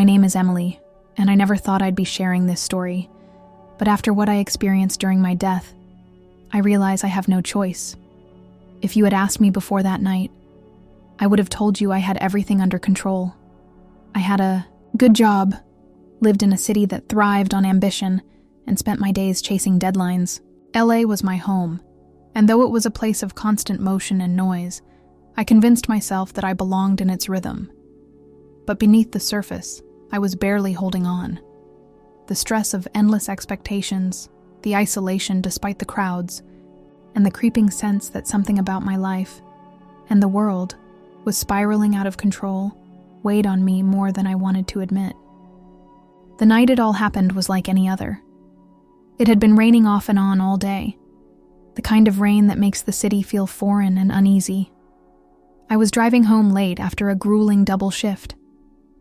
name is Emily, and I never thought I'd be sharing this story, but after what I experienced during my death, I realize I have no choice. If you had asked me before that night, I would have told you I had everything under control. I had a good job, lived in a city that thrived on ambition, and spent my days chasing deadlines. LA was my home, and though it was a place of constant motion and noise, I convinced myself that I belonged in its rhythm. But beneath the surface, I was barely holding on. The stress of endless expectations, the isolation despite the crowds, and the creeping sense that something about my life and the world was spiraling out of control weighed on me more than I wanted to admit. The night it all happened was like any other. It had been raining off and on all day, the kind of rain that makes the city feel foreign and uneasy. I was driving home late after a grueling double shift,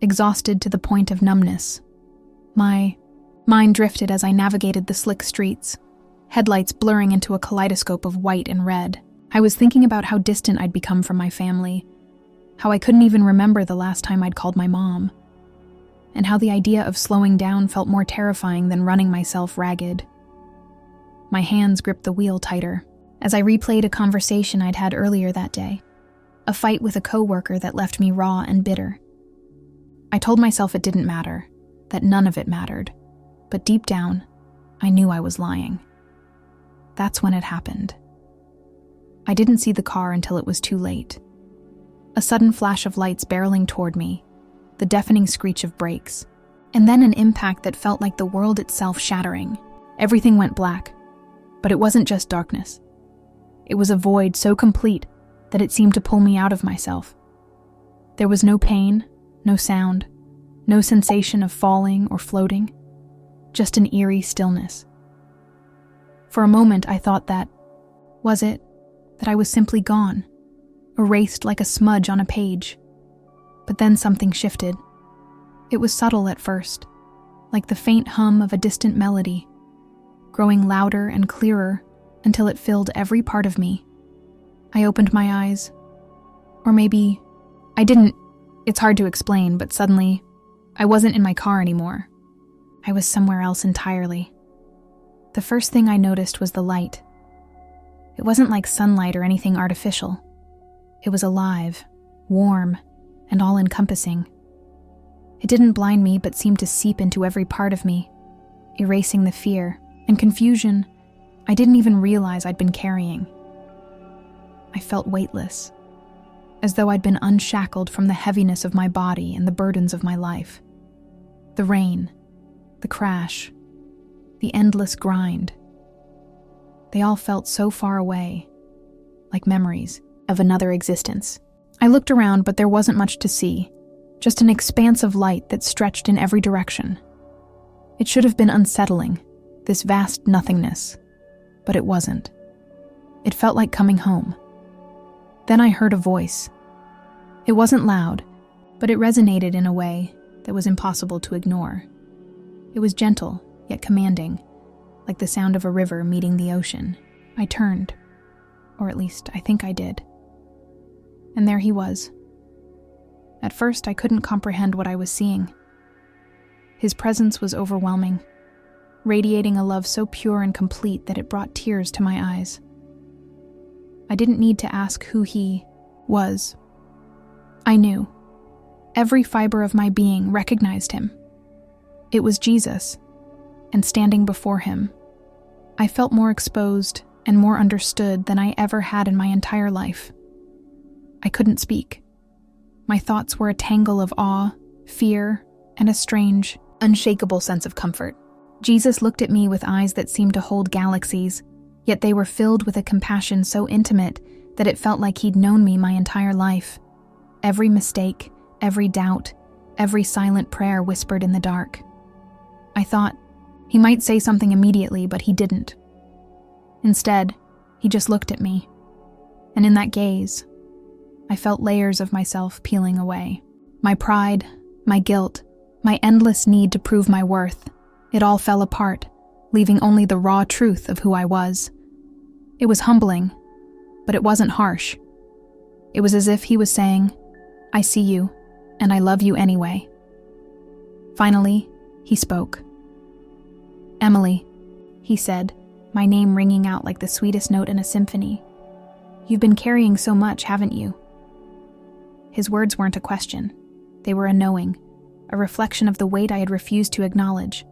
exhausted to the point of numbness. My mind drifted as I navigated the slick streets, headlights blurring into a kaleidoscope of white and red. I was thinking about how distant I'd become from my family, how I couldn't even remember the last time I'd called my mom, and how the idea of slowing down felt more terrifying than running myself ragged. My hands gripped the wheel tighter as I replayed a conversation I'd had earlier that day, a fight with a coworker that left me raw and bitter. I told myself it didn't matter, that none of it mattered, but deep down, I knew I was lying. That's when it happened. I didn't see the car until it was too late. A sudden flash of lights barreling toward me, the deafening screech of brakes, and then an impact that felt like the world itself shattering. Everything went black, but it wasn't just darkness. It was a void so complete that it seemed to pull me out of myself. There was no pain, no sound, no sensation of falling or floating, just an eerie stillness. For a moment I thought that I was simply gone, erased like a smudge on a page. But then something shifted. It was subtle at first, like the faint hum of a distant melody, growing louder and clearer until it filled every part of me. I opened my eyes. Or maybe I didn't. It's hard to explain, but suddenly, I wasn't in my car anymore. I was somewhere else entirely. The first thing I noticed was the light. It wasn't like sunlight or anything artificial. It was alive, warm, and all-encompassing. It didn't blind me, but seemed to seep into every part of me, erasing the fear and confusion I didn't even realize I'd been carrying. I felt weightless, as though I'd been unshackled from the heaviness of my body and the burdens of my life. The rain, the crash, the endless grind. They all felt so far away, like memories of another existence. I looked around, but there wasn't much to see, just an expanse of light that stretched in every direction. It should have been unsettling, this vast nothingness, but it wasn't. It felt like coming home. Then I heard a voice. It wasn't loud, but it resonated in a way that was impossible to ignore. It was gentle, yet commanding, like the sound of a river meeting the ocean. I turned, or at least I think I did. And there he was. At first, I couldn't comprehend what I was seeing. His presence was overwhelming, radiating a love so pure and complete that it brought tears to my eyes. I didn't need to ask who he was. I knew. Every fiber of my being recognized him. It was Jesus, and standing before him, I felt more exposed and more understood than I ever had in my entire life. I couldn't speak. My thoughts were a tangle of awe, fear, and a strange, unshakable sense of comfort. Jesus looked at me with eyes that seemed to hold galaxies, yet they were filled with a compassion so intimate that it felt like he'd known me my entire life. Every mistake, every doubt, every silent prayer whispered in the dark. I thought he might say something immediately, but he didn't. Instead, he just looked at me, and in that gaze, I felt layers of myself peeling away. My pride, my guilt, my endless need to prove my worth, it all fell apart, leaving only the raw truth of who I was. It was humbling, but it wasn't harsh. It was as if he was saying, "I see you, and I love you anyway." Finally, he spoke. "Emily," he said, my name ringing out like the sweetest note in a symphony. "You've been carrying so much, haven't you?" His words weren't a question. They were a knowing, a reflection of the weight I had refused to acknowledge.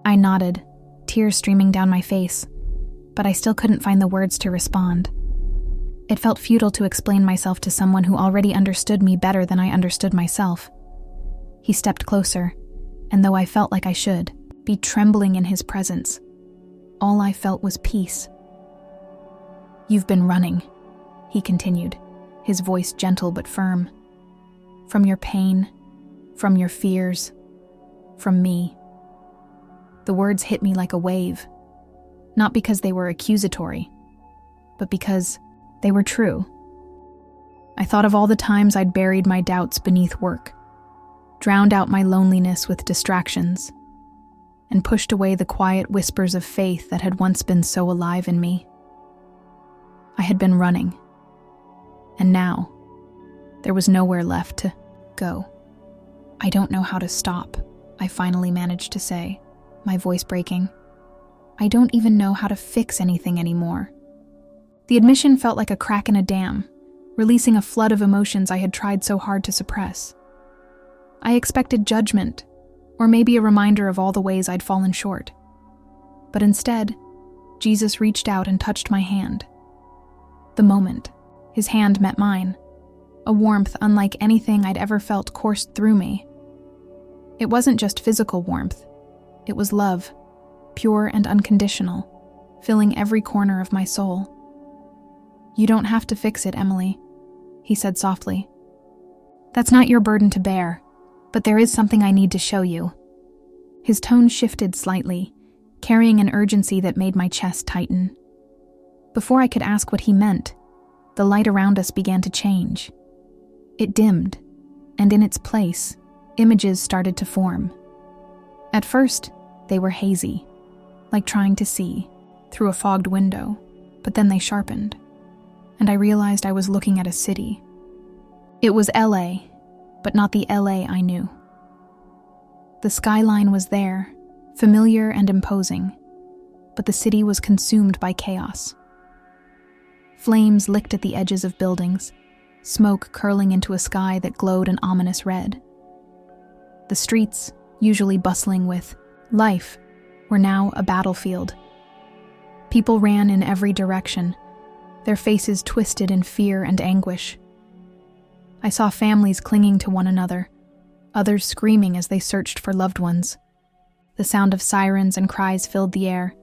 I nodded, tears streaming down my face, but I still couldn't find the words to respond. It felt futile to explain myself to someone who already understood me better than I understood myself. He stepped closer, and though I felt like I should be trembling in his presence, all I felt was peace. "You've been running," he continued, his voice gentle but firm. "From your pain, from your fears, from me." The words hit me like a wave, not because they were accusatory, but because they were true. I thought of all the times I'd buried my doubts beneath work, drowned out my loneliness with distractions, and pushed away the quiet whispers of faith that had once been so alive in me. I had been running, and now there was nowhere left to go. "I don't know how to stop," I finally managed to say, my voice breaking. "I don't even know how to fix anything anymore." The admission felt like a crack in a dam, releasing a flood of emotions I had tried so hard to suppress. I expected judgment, or maybe a reminder of all the ways I'd fallen short. But instead, Jesus reached out and touched my hand. The moment his hand met mine, a warmth unlike anything I'd ever felt coursed through me. It wasn't just physical warmth. It was love, pure and unconditional, filling every corner of my soul. "You don't have to fix it, Emily," he said softly. "That's not your burden to bear, but there is something I need to show you." His tone shifted slightly, carrying an urgency that made my chest tighten. Before I could ask what he meant, the light around us began to change. It dimmed, and in its place, images started to form. At first, they were hazy, like trying to see through a fogged window, but then they sharpened, and I realized I was looking at a city. It was LA, but not the LA I knew. The skyline was there, familiar and imposing, but the city was consumed by chaos. Flames licked at the edges of buildings, smoke curling into a sky that glowed an ominous red. The streets, usually bustling with life, were now a battlefield. People ran in every direction, their faces twisted in fear and anguish. I saw families clinging to one another, others screaming as they searched for loved ones. The sound of sirens and cries filled the air,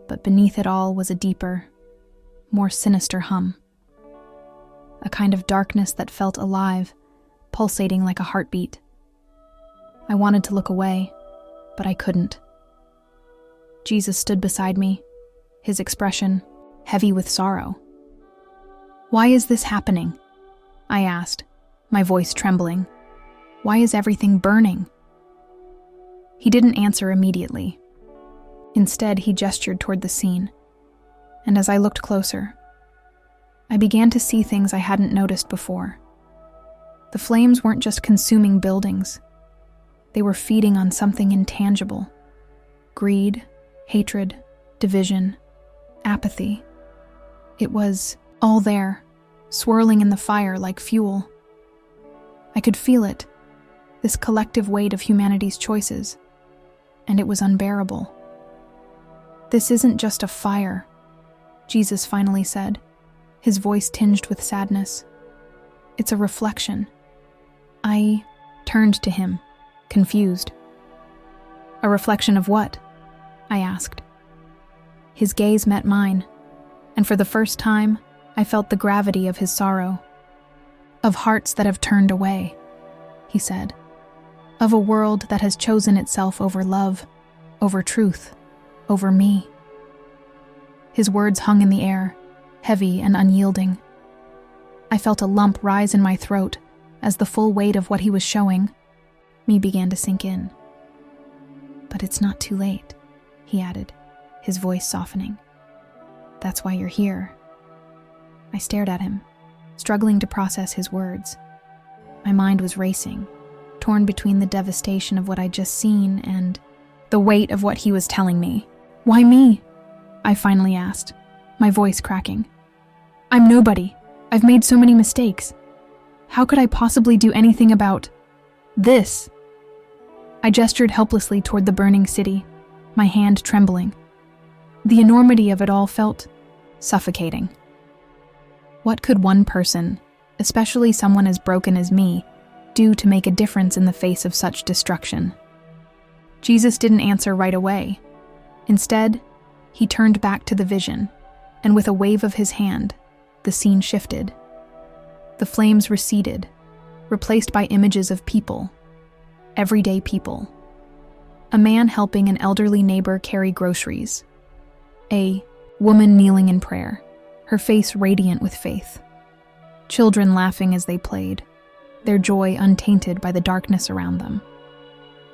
but beneath it all was a deeper, more sinister hum. A kind of darkness that felt alive, pulsating like a heartbeat. I wanted to look away, but I couldn't. Jesus stood beside me, his expression heavy with sorrow. "Why is this happening?" I asked, my voice trembling. "Why is everything burning?" He didn't answer immediately. Instead, he gestured toward the scene, and as I looked closer, I began to see things I hadn't noticed before. The flames weren't just consuming buildings. They were feeding on something intangible. Greed, hatred, division, apathy. It was all there, swirling in the fire like fuel. I could feel it, this collective weight of humanity's choices, and it was unbearable. "This isn't just a fire," Jesus finally said, his voice tinged with sadness. "It's a reflection." I turned to him, confused. "A reflection of what?" I asked. His gaze met mine, and for the first time, I felt the gravity of his sorrow. "Of hearts that have turned away," he said. "Of a world that has chosen itself over love, over truth, over me." His words hung in the air, heavy and unyielding. I felt a lump rise in my throat as the full weight of what he was showing me began to sink in. "But it's not too late," he added, his voice softening. "That's why you're here." I stared at him, struggling to process his words. My mind was racing, torn between the devastation of what I'd just seen and the weight of what he was telling me. "Why me?" I finally asked, my voice cracking. "I'm nobody. I've made so many mistakes. How could I possibly do anything about this?" I gestured helplessly toward the burning city, my hand trembling. The enormity of it all felt suffocating. What could one person, especially someone as broken as me, do to make a difference in the face of such destruction? Jesus didn't answer right away. Instead, he turned back to the vision, and with a wave of his hand, the scene shifted. The flames receded, replaced by images of people, everyday people. A man helping an elderly neighbor carry groceries. A woman kneeling in prayer, her face radiant with faith. Children laughing as they played, their joy untainted by the darkness around them.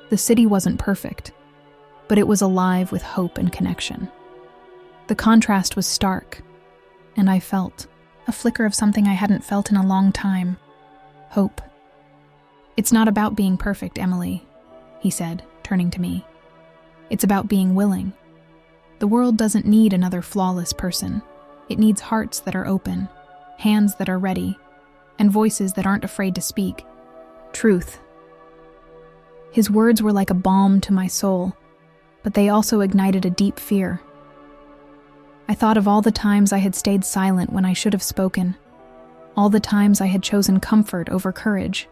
The city wasn't perfect, but it was alive with hope and connection. The contrast was stark, and I felt a flicker of something I hadn't felt in a long time. Hope. "It's not about being perfect, Emily," he said, turning to me. "It's about being willing. The world doesn't need another flawless person. It needs hearts that are open, hands that are ready, and voices that aren't afraid to speak truth." His words were like a balm to my soul, but they also ignited a deep fear. I thought of all the times I had stayed silent when I should have spoken, all the times I had chosen comfort over courage.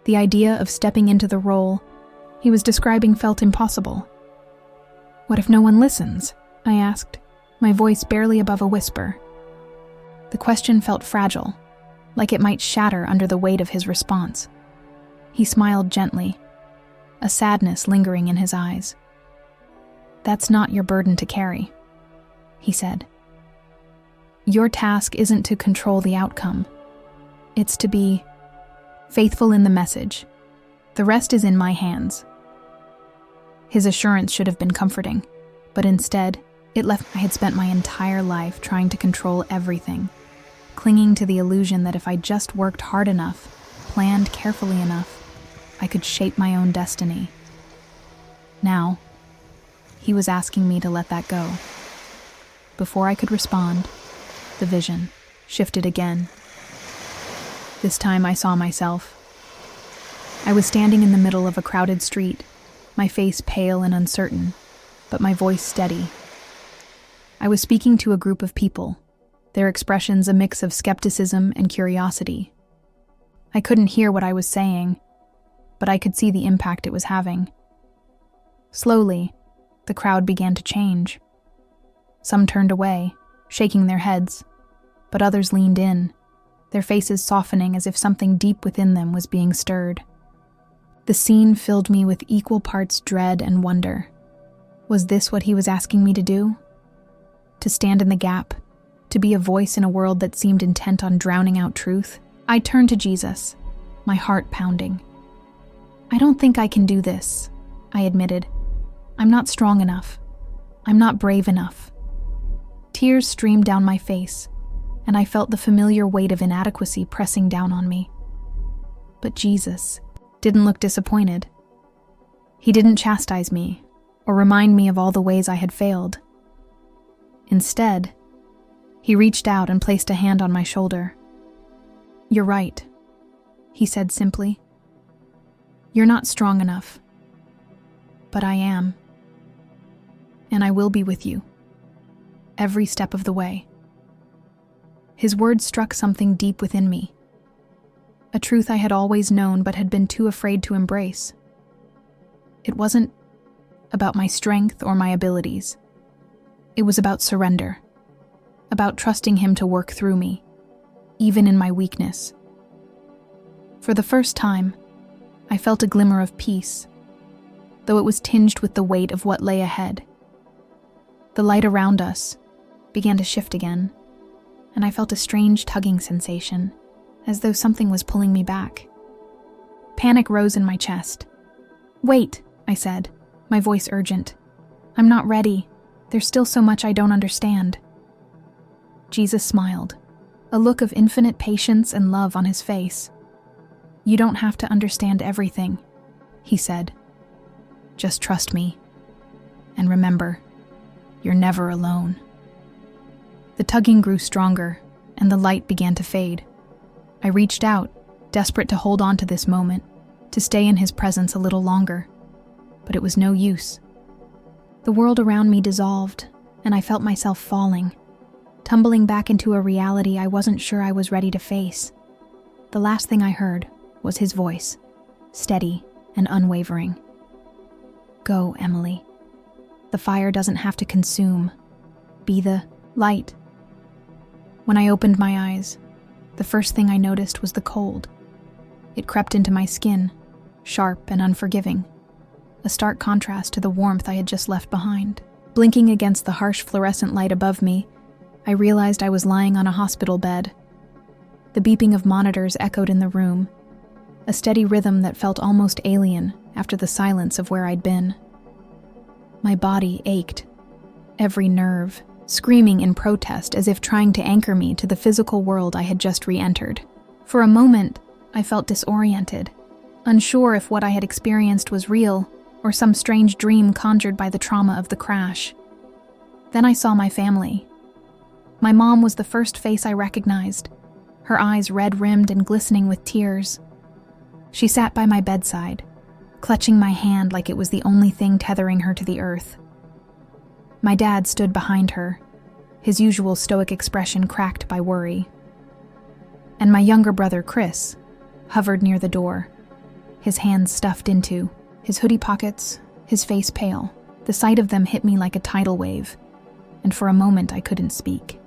The idea of stepping into the role he was describing felt impossible. "What if no one listens?" I asked, my voice barely above a whisper. The question felt fragile, like it might shatter under the weight of his response. He smiled gently, a sadness lingering in his eyes. "That's not your burden to carry," he said. "Your task isn't to control the outcome. It's to be faithful in the message. The rest is in my hands." His assurance should have been comforting, but instead, it left I had spent my entire life trying to control everything, clinging to the illusion that if I just worked hard enough, planned carefully enough, I could shape my own destiny. Now, he was asking me to let that go. Before I could respond, the vision shifted again. This time I saw myself. I was standing in the middle of a crowded street, my face pale and uncertain, but my voice steady. I was speaking to a group of people, their expressions a mix of skepticism and curiosity. I couldn't hear what I was saying, but I could see the impact it was having. Slowly, the crowd began to change. Some turned away, shaking their heads, but others leaned in, their faces softening as if something deep within them was being stirred. The scene filled me with equal parts dread and wonder. Was this what he was asking me to do? To stand in the gap, to be a voice in a world that seemed intent on drowning out truth? I turned to Jesus, my heart pounding. "I don't think I can do this," I admitted. "I'm not strong enough. I'm not brave enough." Tears streamed down my face, and I felt the familiar weight of inadequacy pressing down on me. But Jesus didn't look disappointed. He didn't chastise me or remind me of all the ways I had failed. Instead, he reached out and placed a hand on my shoulder. "You're right," he said simply. "You're not strong enough. But I am. And I will be with you, every step of the way." His words struck something deep within me, a truth I had always known but had been too afraid to embrace. It wasn't about my strength or my abilities. It was about surrender, about trusting him to work through me, even in my weakness. For the first time, I felt a glimmer of peace, though it was tinged with the weight of what lay ahead. The light around us began to shift again, and I felt a strange tugging sensation, as though something was pulling me back. Panic rose in my chest. "Wait," I said, my voice urgent. "I'm not ready. There's still so much I don't understand." Jesus smiled, a look of infinite patience and love on his face. "You don't have to understand everything," he said. "Just trust me. And remember, you're never alone." The tugging grew stronger, and the light began to fade. I reached out, desperate to hold on to this moment, to stay in his presence a little longer. But it was no use. The world around me dissolved, and I felt myself falling, tumbling back into a reality I wasn't sure I was ready to face. The last thing I heard was his voice, steady and unwavering. "Go, Emily. The fire doesn't have to consume. Be the light." When I opened my eyes, the first thing I noticed was the cold. It crept into my skin, sharp and unforgiving, a stark contrast to the warmth I had just left behind. Blinking against the harsh fluorescent light above me, I realized I was lying on a hospital bed. The beeping of monitors echoed in the room, a steady rhythm that felt almost alien after the silence of where I'd been. My body ached, every nerve screaming in protest as if trying to anchor me to the physical world I had just re-entered. For a moment, I felt disoriented, unsure if what I had experienced was real or some strange dream conjured by the trauma of the crash. Then I saw my family. My mom was the first face I recognized, her eyes red-rimmed and glistening with tears. She sat by my bedside, clutching my hand like it was the only thing tethering her to the earth. My dad stood behind her, his usual stoic expression cracked by worry. And my younger brother, Chris, hovered near the door, his hands stuffed into his hoodie pockets, his face pale. The sight of them hit me like a tidal wave, and for a moment I couldn't speak.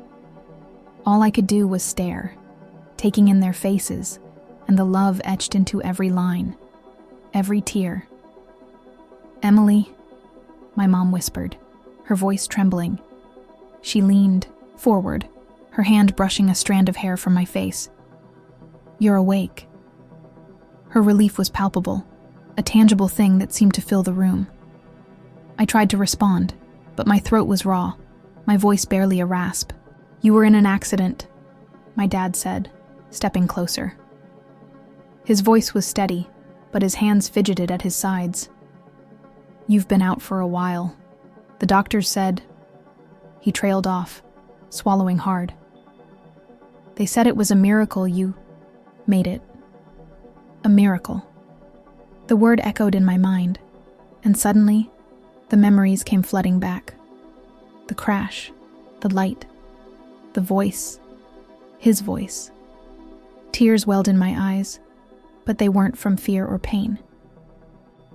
All I could do was stare, taking in their faces and the love etched into every line, every tear. "Emily," my mom whispered, her voice trembling. She leaned forward, her hand brushing a strand of hair from my face. "You're awake." Her relief was palpable, a tangible thing that seemed to fill the room. I tried to respond, but my throat was raw, my voice barely a rasp. "You were in an accident," my dad said, stepping closer. His voice was steady, but his hands fidgeted at his sides. "You've been out for a while. The doctors said..." He trailed off, swallowing hard. "They said it was a miracle you made it." A miracle. The word echoed in my mind, and suddenly, the memories came flooding back. The crash, the light, the voice, his voice. Tears welled in my eyes, but they weren't from fear or pain.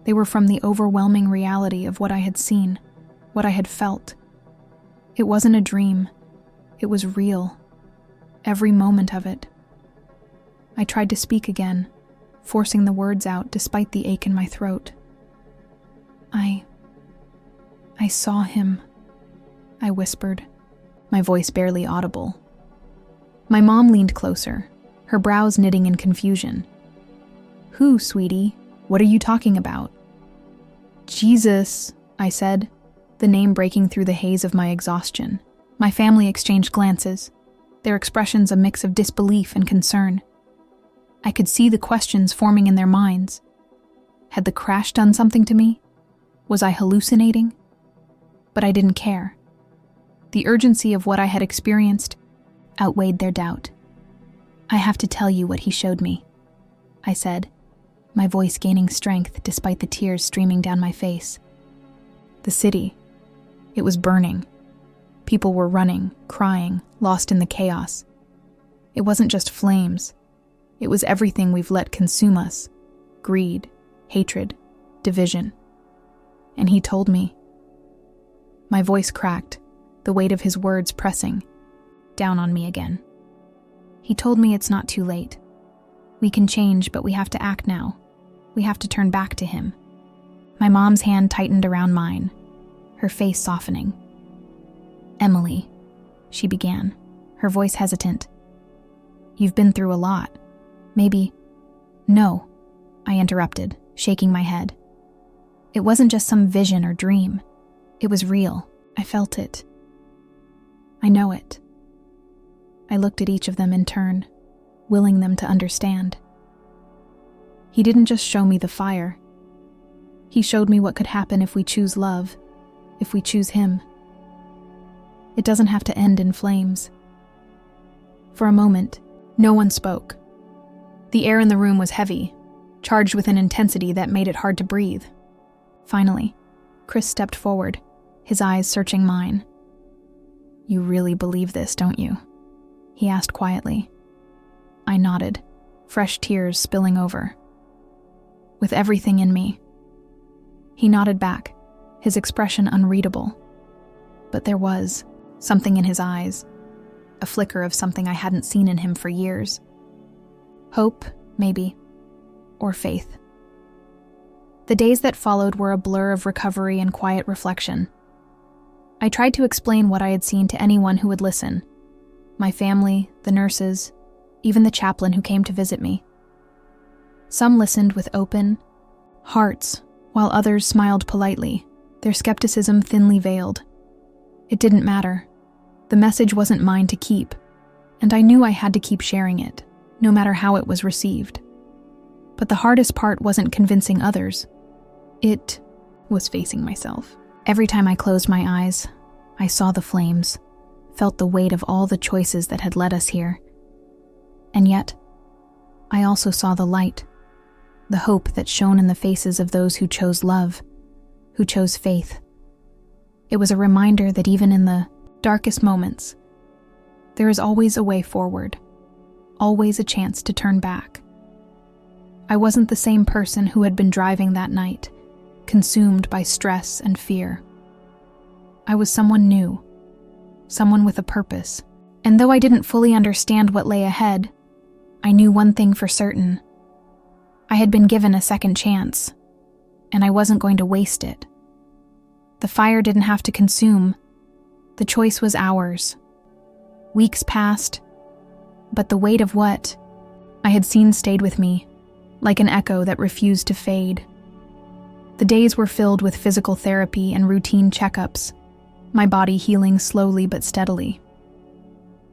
They were from the overwhelming reality of what I had seen, what I had felt. It wasn't a dream. It was real. Every moment of it. I tried to speak again, forcing the words out despite the ache in my throat. I saw him," I whispered, my voice barely audible. My mom leaned closer, her brows knitting in confusion. "Who, sweetie? What are you talking about?" "Jesus," I said, the name breaking through the haze of my exhaustion. My family exchanged glances, their expressions a mix of disbelief and concern. I could see the questions forming in their minds. Had the crash done something to me? Was I hallucinating? But I didn't care. The urgency of what I had experienced outweighed their doubt. "I have to tell you what he showed me," I said, my voice gaining strength despite the tears streaming down my face. The city. It was burning. People were running, crying, lost in the chaos. It wasn't just flames. It was everything we've let consume us. Greed, hatred, division. And he told me. My voice cracked, the weight of his words pressing down on me again. He told me it's not too late. We can change, but we have to act now. We have to turn back to him. My mom's hand tightened around mine, her face softening. "Emily," she began, her voice hesitant. "You've been through a lot. Maybe..." "No," I interrupted, shaking my head. "It wasn't just some vision or dream. It was real. I felt it. I know it." I looked at each of them in turn, willing them to understand. He didn't just show me the fire. He showed me what could happen if we choose love, if we choose him. It doesn't have to end in flames. For a moment, no one spoke. The air in the room was heavy, charged with an intensity that made it hard to breathe. Finally, Chris stepped forward, his eyes searching mine. "You really believe this, don't you?" he asked quietly. I nodded, fresh tears spilling over. "With everything in me." He nodded back, his expression unreadable. But there was something in his eyes, a flicker of something I hadn't seen in him for years. Hope, maybe, or faith. The days that followed were a blur of recovery and quiet reflection. I tried to explain what I had seen to anyone who would listen. My family, the nurses, even the chaplain who came to visit me. Some listened with open hearts, while others smiled politely, their skepticism thinly veiled. It didn't matter. The message wasn't mine to keep, and I knew I had to keep sharing it, no matter how it was received. But the hardest part wasn't convincing others. It was facing myself. Every time I closed my eyes, I saw the flames, felt the weight of all the choices that had led us here. And yet, I also saw the light, the hope that shone in the faces of those who chose love, who chose faith. It was a reminder that even in the darkest moments, there is always a way forward, always a chance to turn back. I wasn't the same person who had been driving that night, consumed by stress and fear. I was someone new, someone with a purpose. And though I didn't fully understand what lay ahead, I knew one thing for certain. I had been given a second chance, and I wasn't going to waste it. The fire didn't have to consume. The choice was ours. Weeks passed, but the weight of what I had seen stayed with me, like an echo that refused to fade. The days were filled with physical therapy and routine checkups, my body healing slowly but steadily.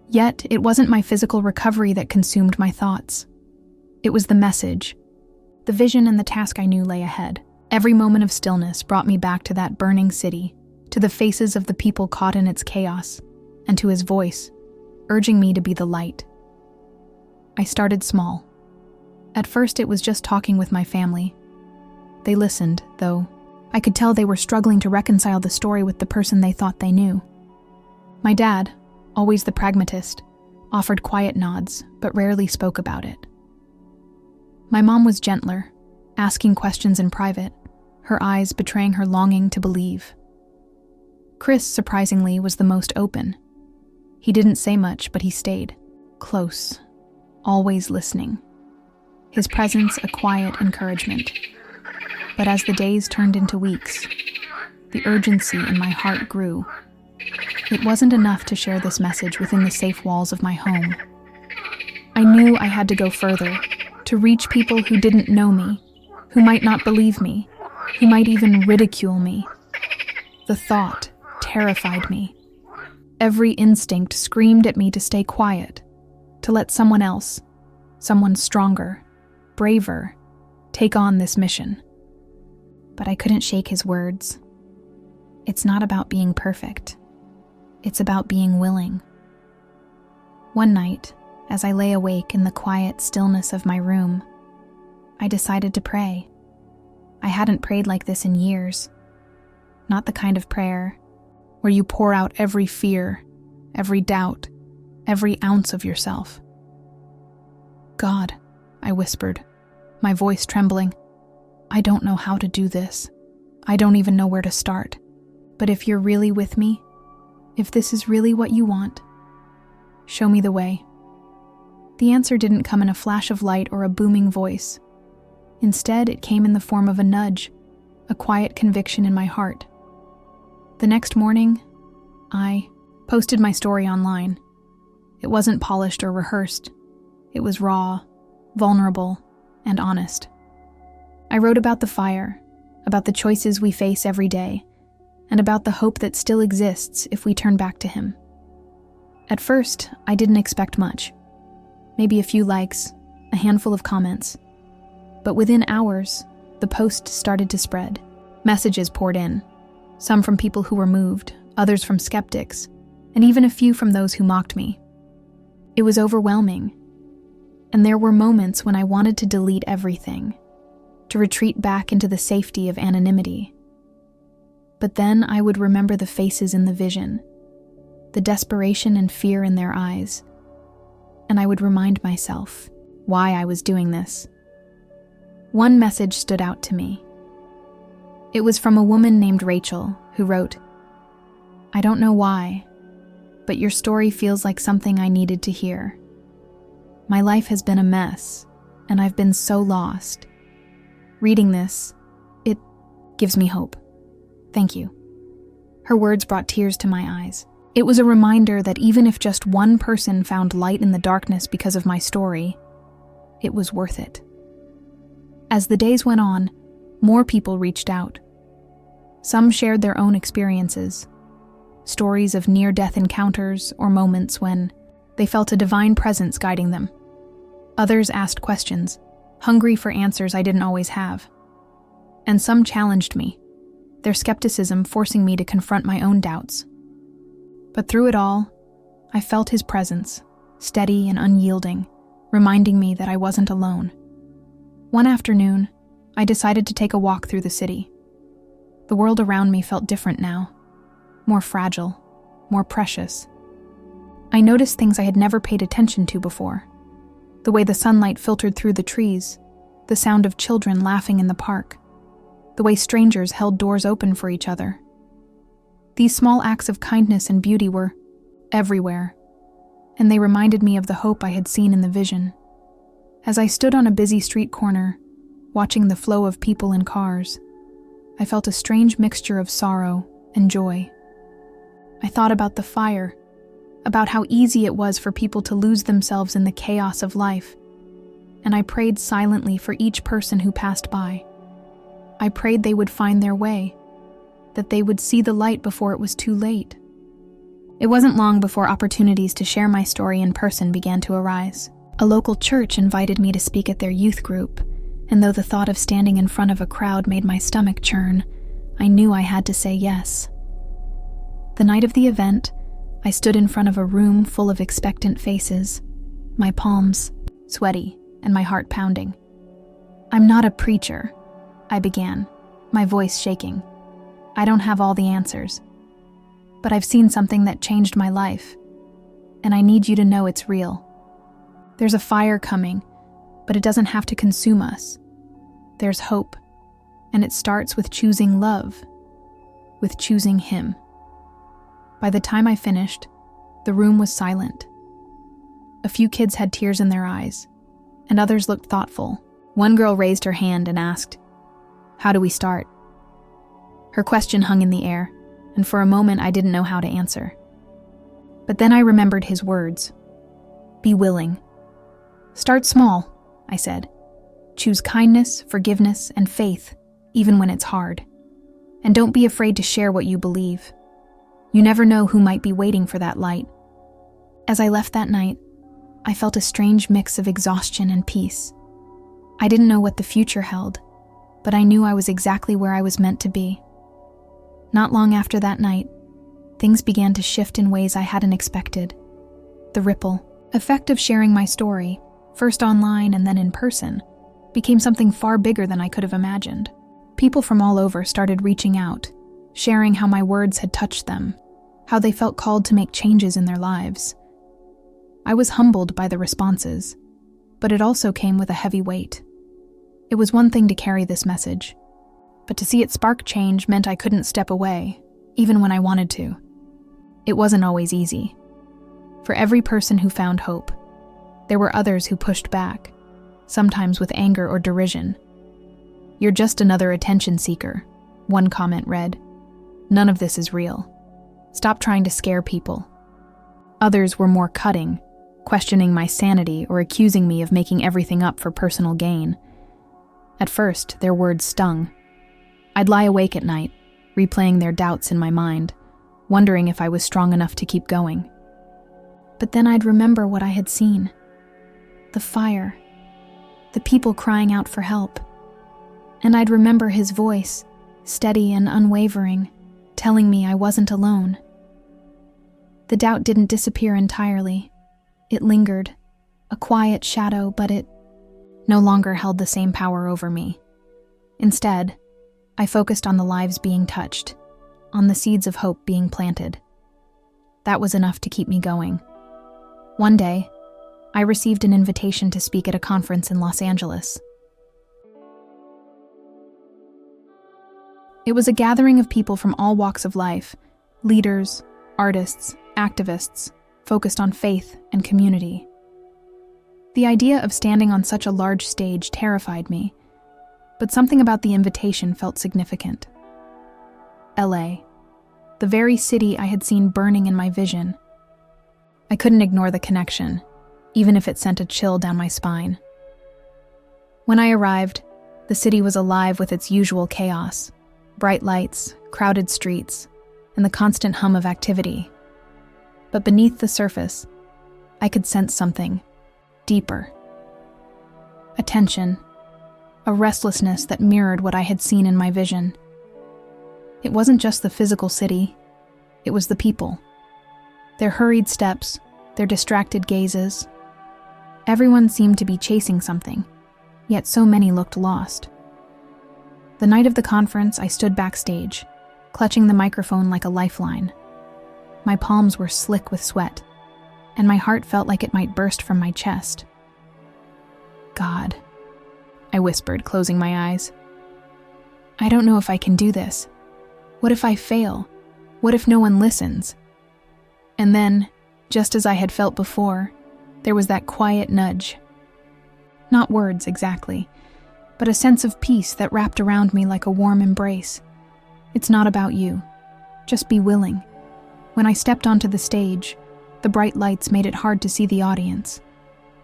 Yet, it wasn't my physical recovery that consumed my thoughts. It was the message, the vision and the task I knew lay ahead. Every moment of stillness brought me back to that burning city, to the faces of the people caught in its chaos, and to his voice, urging me to be the light. I started small. At first, it was just talking with my family. They listened, though I could tell they were struggling to reconcile the story with the person they thought they knew. My dad, always the pragmatist, offered quiet nods, but rarely spoke about it. My mom was gentler, asking questions in private, her eyes betraying her longing to believe. Chris, surprisingly, was the most open. He didn't say much, but he stayed, close, always listening. His presence a quiet encouragement. But as the days turned into weeks, the urgency in my heart grew. It wasn't enough to share this message within the safe walls of my home. I knew I had to go further, to reach people who didn't know me, who might not believe me, who might even ridicule me. The thought terrified me. Every instinct screamed at me to stay quiet, to let someone else, someone stronger, braver, take on this mission. But I couldn't shake his words. It's not about being perfect. It's about being willing. One night, as I lay awake in the quiet stillness of my room, I decided to pray. I hadn't prayed like this in years. Not the kind of prayer where you pour out every fear, every doubt, every ounce of yourself. "God," I whispered, my voice trembling, "I don't know how to do this. I don't even know where to start. But if you're really with me, if this is really what you want, show me the way." The answer didn't come in a flash of light or a booming voice. Instead, it came in the form of a nudge, a quiet conviction in my heart. The next morning, I posted my story online. It wasn't polished or rehearsed. It was raw, vulnerable, and honest. I wrote about the fire, about the choices we face every day, and about the hope that still exists if we turn back to him. At first, I didn't expect much. Maybe a few likes, a handful of comments. But within hours, the post started to spread. Messages poured in, some from people who were moved, others from skeptics, and even a few from those who mocked me. It was overwhelming, and there were moments when I wanted to delete everything, to retreat back into the safety of anonymity. But then I would remember the faces in the vision, the desperation and fear in their eyes, and I would remind myself why I was doing this. One message stood out to me. It was from a woman named Rachel, who wrote, "I don't know why, but your story feels like something I needed to hear. My life has been a mess, and I've been so lost. Reading this, it gives me hope. Thank you." Her words brought tears to my eyes. It was a reminder that even if just one person found light in the darkness because of my story, it was worth it. As the days went on, more people reached out. Some shared their own experiences, stories of near-death encounters or moments when they felt a divine presence guiding them. Others asked questions, hungry for answers I didn't always have. And some challenged me, their skepticism forcing me to confront my own doubts. But through it all, I felt his presence, steady and unyielding, reminding me that I wasn't alone. One afternoon, I decided to take a walk through the city. The world around me felt different now, more fragile, more precious. I noticed things I had never paid attention to before. The way the sunlight filtered through the trees, the sound of children laughing in the park, the way strangers held doors open for each other. These small acts of kindness and beauty were everywhere, and they reminded me of the hope I had seen in the vision. As I stood on a busy street corner, watching the flow of people and cars, I felt a strange mixture of sorrow and joy. I thought about the fire, about how easy it was for people to lose themselves in the chaos of life, and I prayed silently for each person who passed by. I prayed they would find their way, that they would see the light before it was too late. It wasn't long before opportunities to share my story in person began to arise. A local church invited me to speak at their youth group, and though the thought of standing in front of a crowd made my stomach churn, I knew I had to say yes. The night of the event, I stood in front of a room full of expectant faces, my palms sweaty and my heart pounding. "I'm not a preacher," I began, my voice shaking. "I don't have all the answers. But I've seen something that changed my life, and I need you to know it's real. There's a fire coming, but it doesn't have to consume us. There's hope, and it starts with choosing love, with choosing Him." By the time I finished, the room was silent. A few kids had tears in their eyes, and others looked thoughtful. One girl raised her hand and asked, "How do we start?" Her question hung in the air, and for a moment I didn't know how to answer. But then I remembered his words. "Be willing. Start small," I said. "Choose kindness, forgiveness, and faith, even when it's hard. And don't be afraid to share what you believe. You never know who might be waiting for that light." As I left that night, I felt a strange mix of exhaustion and peace. I didn't know what the future held, but I knew I was exactly where I was meant to be. Not long after that night, things began to shift in ways I hadn't expected. The ripple effect of sharing my story, first online and then in person, became something far bigger than I could have imagined. People from all over started reaching out, sharing how my words had touched them, how they felt called to make changes in their lives. I was humbled by the responses, but it also came with a heavy weight. It was one thing to carry this message, but to see it spark change meant I couldn't step away, even when I wanted to. It wasn't always easy. For every person who found hope, there were others who pushed back, sometimes with anger or derision. "You're just another attention seeker," one comment read. "None of this is real. Stop trying to scare people." Others were more cutting, questioning my sanity or accusing me of making everything up for personal gain. At first, their words stung. I'd lie awake at night, replaying their doubts in my mind, wondering if I was strong enough to keep going. But then I'd remember what I had seen. The fire. the people crying out for help. And I'd remember his voice, steady and unwavering, telling me I wasn't alone. The doubt didn't disappear entirely. It lingered, a quiet shadow, but it no longer held the same power over me. Instead, I focused on the lives being touched, on the seeds of hope being planted. That was enough to keep me going. One day, I received an invitation to speak at a conference in Los Angeles. It was a gathering of people from all walks of life, leaders, artists, activists, focused on faith and community. The idea of standing on such a large stage terrified me, but something about the invitation felt significant. LA, the very city I had seen burning in my vision. I couldn't ignore the connection, even if it sent a chill down my spine. When I arrived, the city was alive with its usual chaos, bright lights, crowded streets, and the constant hum of activity. But beneath the surface, I could sense something deeper. A tension, a restlessness that mirrored what I had seen in my vision. It wasn't just the physical city, it was the people. Their hurried steps, their distracted gazes. Everyone seemed to be chasing something, yet so many looked lost. The night of the conference, I stood backstage, clutching the microphone like a lifeline. My palms were slick with sweat, and my heart felt like it might burst from my chest. God, I whispered, closing my eyes. I don't know if I can do this. What if I fail? What if no one listens? And then, just as I had felt before, there was that quiet nudge. Not words exactly, but a sense of peace that wrapped around me like a warm embrace. It's not about you. Just be willing. When I stepped onto the stage, the bright lights made it hard to see the audience,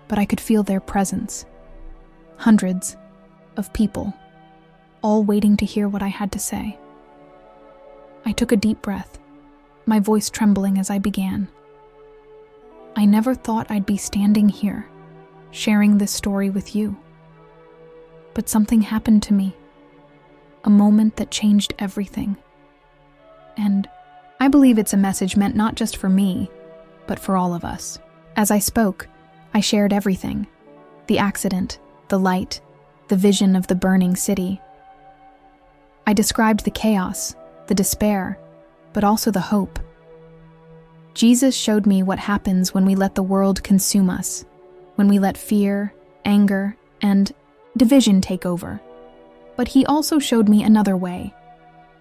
but I could feel their presence. Hundreds of people, all waiting to hear what I had to say. I took a deep breath, my voice trembling as I began. I never thought I'd be standing here, sharing this story with you. But something happened to me, a moment that changed everything. And I believe it's a message meant not just for me, but for all of us. As I spoke, I shared everything: the accident, the light, the vision of the burning city. I described the chaos, the despair, but also the hope. Jesus showed me what happens when we let the world consume us, when we let fear, anger, and division take over. But he also showed me another way,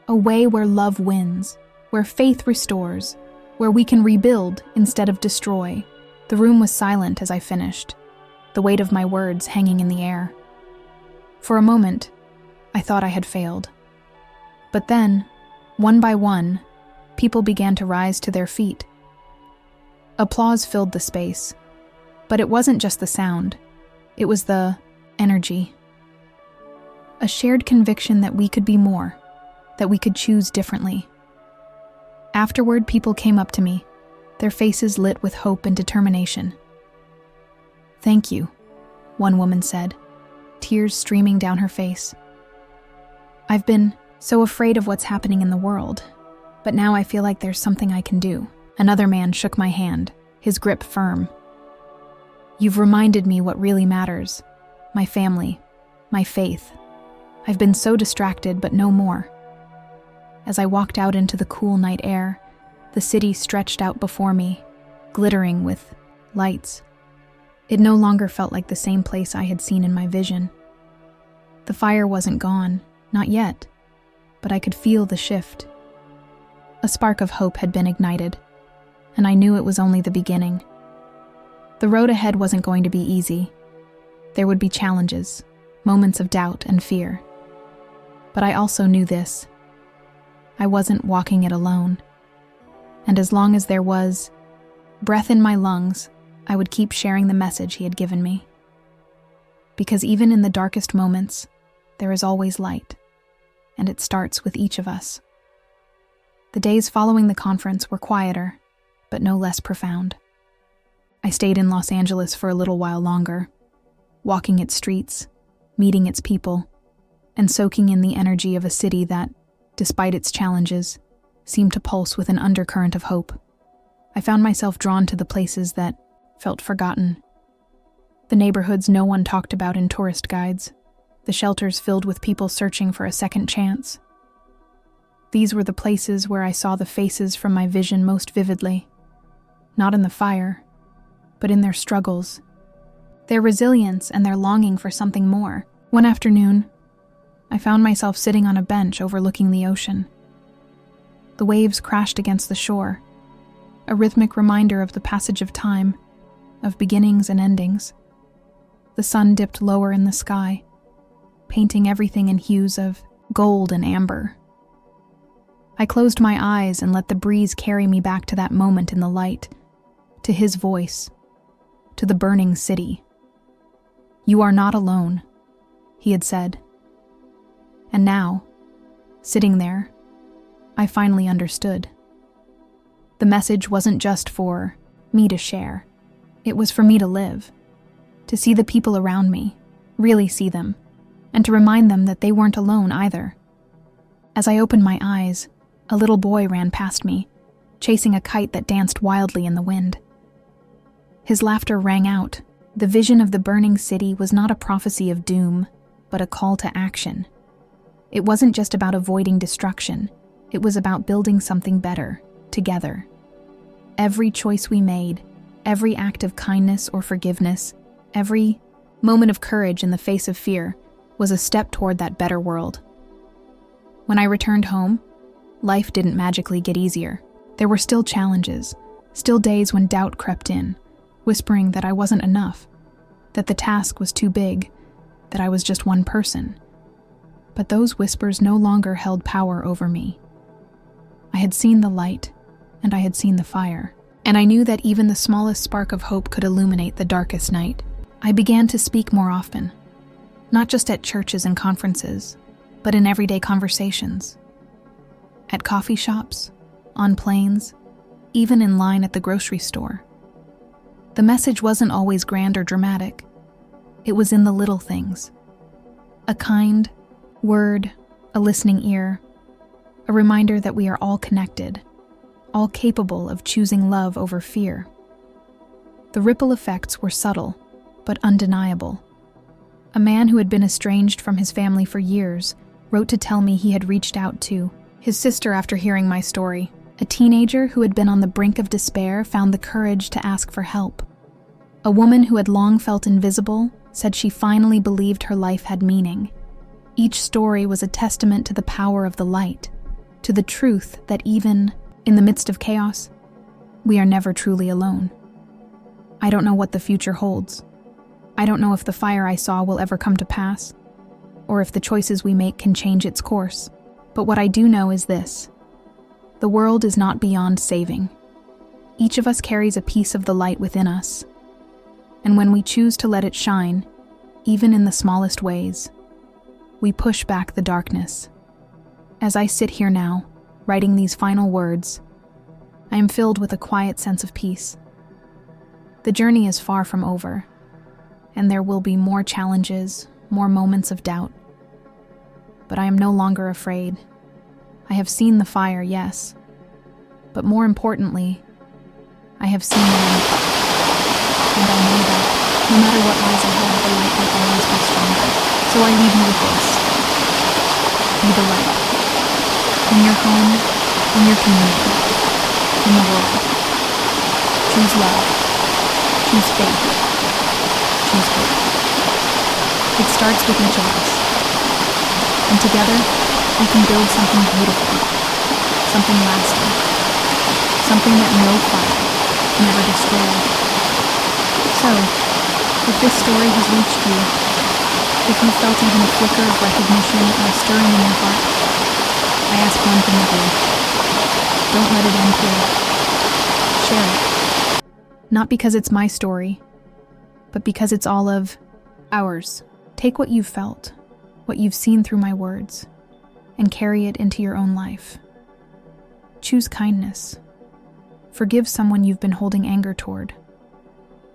a way where love wins, where faith restores, where we can rebuild instead of destroy. The room was silent as I finished, the weight of my words hanging in the air. For a moment, I thought I had failed. But then, one by one, people began to rise to their feet. Applause filled the space, but it wasn't just the sound. It was the energy. A shared conviction that we could be more, that we could choose differently. Afterward, people came up to me, their faces lit with hope and determination. "Thank you," one woman said, tears streaming down her face. "I've been so afraid of what's happening in the world, but now I feel like there's something I can do." Another man shook my hand, his grip firm. "You've reminded me what really matters. My family, my faith. I've been so distracted, but no more." As I walked out into the cool night air, the city stretched out before me, glittering with lights. It no longer felt like the same place I had seen in my vision. The fire wasn't gone, not yet, but I could feel the shift. A spark of hope had been ignited, and I knew it was only the beginning. The road ahead wasn't going to be easy. There would be challenges, moments of doubt and fear. But I also knew this: I wasn't walking it alone. And as long as there was breath in my lungs, I would keep sharing the message he had given me. Because even in the darkest moments, there is always light, and it starts with each of us. The days following the conference were quieter, but no less profound. I stayed in Los Angeles for a little while longer, walking its streets, meeting its people, and soaking in the energy of a city that, despite its challenges, seemed to pulse with an undercurrent of hope. I found myself drawn to the places that felt forgotten. The neighborhoods no one talked about in tourist guides, the shelters filled with people searching for a second chance. These were the places where I saw the faces from my vision most vividly, not in the fire, but in their struggles, their resilience and their longing for something more. One afternoon, I found myself sitting on a bench overlooking the ocean. The waves crashed against the shore, a rhythmic reminder of the passage of time, of beginnings and endings. The sun dipped lower in the sky, painting everything in hues of gold and amber. I closed my eyes and let the breeze carry me back to that moment in the light, to his voice, to the burning city. "You are not alone," he had said. And now, sitting there, I finally understood. The message wasn't just for me to share. It was for me to live, to see the people around me, really see them, and to remind them that they weren't alone either. As I opened my eyes, a little boy ran past me, chasing a kite that danced wildly in the wind. His laughter rang out. The vision of the burning city was not a prophecy of doom, but a call to action. It wasn't just about avoiding destruction. It was about building something better, together. Every choice we made, every act of kindness or forgiveness, every moment of courage in the face of fear was a step toward that better world. When I returned home, life didn't magically get easier. There were still challenges, still days when doubt crept in, whispering that I wasn't enough, that the task was too big, that I was just one person. But those whispers no longer held power over me. I had seen the light, and I had seen the fire, and I knew that even the smallest spark of hope could illuminate the darkest night. I began to speak more often, not just at churches and conferences, but in everyday conversations. At coffee shops, on planes, even in line at the grocery store. The message wasn't always grand or dramatic. It was in the little things. A kind word, a listening ear, a reminder that we are all connected, all capable of choosing love over fear. The ripple effects were subtle, but undeniable. A man who had been estranged from his family for years wrote to tell me he had reached out to his sister after hearing my story. A teenager who had been on the brink of despair found the courage to ask for help. A woman who had long felt invisible said she finally believed her life had meaning. Each story was a testament to the power of the light, to the truth that even in the midst of chaos, we are never truly alone. I don't know what the future holds. I don't know if the fire I saw will ever come to pass, or if the choices we make can change its course. But what I do know is this: the world is not beyond saving. Each of us carries a piece of the light within us, and when we choose to let it shine, even in the smallest ways, we push back the darkness. As I sit here now, writing these final words, I am filled with a quiet sense of peace. The journey is far from over, and there will be more challenges, more moments of doubt. But I am no longer afraid. I have seen the fire, yes, but more importantly, I have seen the light. And I know that, no matter what lies ahead, the light will always be stronger. So I leave you with this: be the light. In your home, in your community, in the world. Choose love. Choose faith. Choose hope. It starts with each of us. And together, we can build something beautiful, something lasting, something that no fire can ever destroy. So, if this story has reached you, if you felt even a flicker of recognition or a stirring in your heart, I ask one thing of you: don't let it end here. Share it. Not because it's my story, but because it's all of ours. Take what you've felt, what you've seen through my words, and carry it into your own life. Choose kindness. Forgive someone you've been holding anger toward.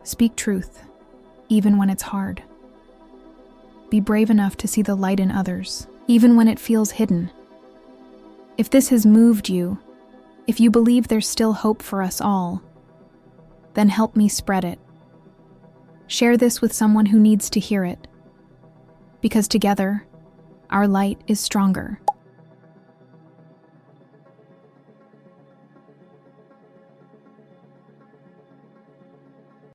Speak truth, even when it's hard. Be brave enough to see the light in others, even when it feels hidden. If this has moved you, if you believe there's still hope for us all, then help me spread it. Share this with someone who needs to hear it, because together, our light is stronger.